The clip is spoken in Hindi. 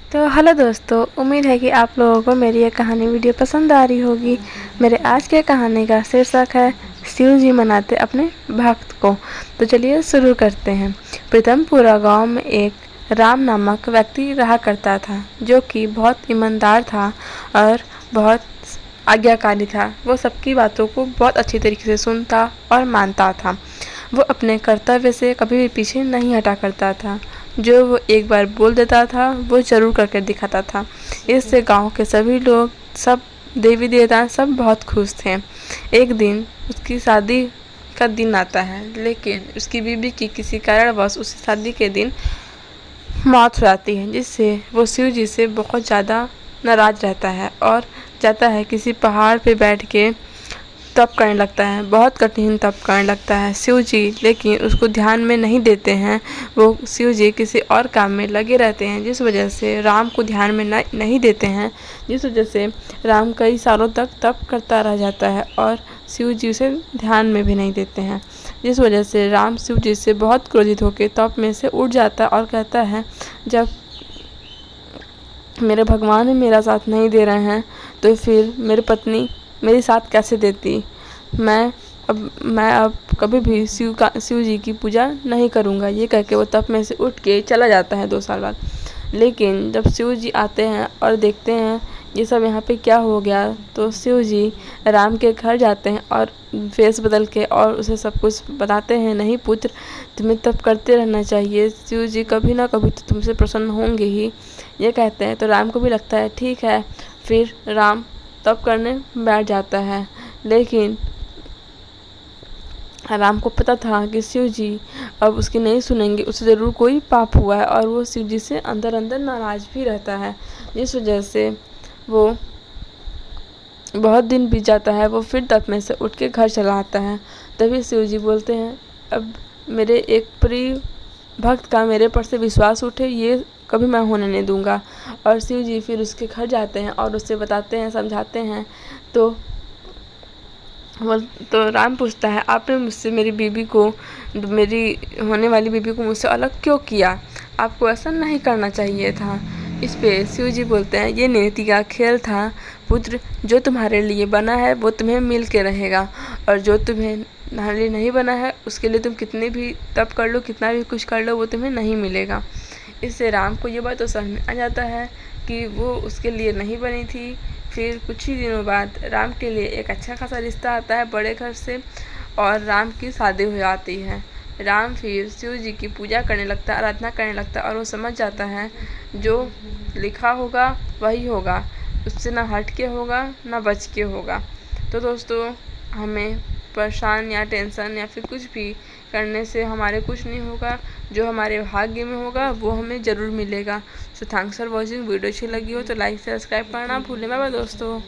तो हेलो दोस्तों, उम्मीद है कि आप लोगों को मेरी ये कहानी वीडियो पसंद आ रही होगी। मेरे आज के कहानी का शीर्षक है शिव जी मनाते अपने भक्त को। तो चलिए शुरू करते हैं। प्रीतमपुरा गांव में एक राम नामक व्यक्ति रहा करता था, जो कि बहुत ईमानदार था और बहुत आज्ञाकारी था। वो सबकी बातों को बहुत अच्छी तरीके से सुनता और मानता था। वो अपने कर्तव्य से कभी भी पीछे नहीं हटा करता था। जो वो एक बार बोल देता था वो ज़रूर करके दिखाता था। इससे गांव के सभी लोग, सब देवी देवता सब बहुत खुश थे। एक दिन उसकी शादी का दिन आता है, लेकिन उसकी बीवी की किसी कारणवश उस शादी के दिन मौत हो जाती है, जिससे वो शिव जी से बहुत ज़्यादा नाराज़ रहता है और जाता है किसी पहाड़ पे बैठ के तप करने लगता है। बहुत कठिन तप करने लगता है शिव जी, लेकिन उसको ध्यान में नहीं देते हैं। वो शिव जी किसी और काम में लगे रहते हैं, जिस वजह से राम को ध्यान में नहीं देते हैं, जिस वजह से राम कई सालों तक तप करता रह जाता है और शिव जी उसे ध्यान में भी नहीं देते हैं। जिस वजह से राम शिव जी से बहुत क्रोधित होकर तप में से उठ जाता है और कहता है, जब मेरे भगवान मेरा साथ नहीं दे रहे हैं तो फिर मेरी पत्नी मेरी साथ कैसे देती। मैं अब कभी भी शिव जी की पूजा नहीं करूँगा। ये कह के वो तप में से उठ के चला जाता है 2 साल बाद। लेकिन जब शिव जी आते हैं और देखते हैं ये सब यहाँ पे क्या हो गया, तो शिव जी राम के घर जाते हैं और फेस बदल के और उसे सब कुछ बताते हैं, नहीं पुत्र, तुम्हें तप करते रहना चाहिए, शिव जी कभी ना कभी तो तुमसे प्रसन्न होंगे ही। ये कहते हैं तो राम को भी लगता है ठीक है। फिर राम तप करने बैठ जाता है, लेकिन राम को पता था कि शिव जी अब उसकी नहीं सुनेंगे, उसे ज़रूर कोई पाप हुआ है और वो शिव जी से अंदर अंदर नाराज़ भी रहता है। जिस वजह से वो बहुत दिन बीत जाता है। वो फिर तप में से उठ के घर चला आता है। तभी शिव जी बोलते हैं, अब मेरे एक प्रिय भक्त का मेरे पर से विश्वास उठे, ये कभी मैं होने नहीं दूंगा। और शिव जी फिर उसके घर जाते हैं और उससे बताते हैं, समझाते हैं। तो राम पूछता है, आपने मुझसे मेरी होने वाली बीबी को मुझसे अलग क्यों किया? आपको ऐसा नहीं करना चाहिए था। इस पे शिव जी बोलते हैं, ये नियति का खेल था पुत्र, जो तुम्हारे लिए बना है वो तुम्हें मिल के रहेगा, और जो तुम्हें तुम्हारे लिए नहीं बना है उसके लिए तुम कितने भी तप कर लो, कितना भी कुछ कर लो, वो तुम्हें नहीं मिलेगा। इससे राम को ये बात तो समझ में आ जाता है कि वो उसके लिए नहीं बनी थी। फिर कुछ ही दिनों बाद राम के लिए एक अच्छा खासा रिश्ता आता है बड़े घर से, और राम की शादी हो जाती है। राम फिर शिव जी की पूजा करने लगता है, आराधना करने लगता है, और वो समझ जाता है जो लिखा होगा वही होगा, उससे ना हट के होगा ना बच के होगा। तो दोस्तों, हमें परेशान या टेंशन या फिर कुछ भी करने से हमारे कुछ नहीं होगा। जो हमारे भाग्य में होगा वो हमें ज़रूर मिलेगा। So thanks for watching. Video अच्छी लगी हो तो लाइक सब्सक्राइब करना भूलें। बाय बाय दोस्तों।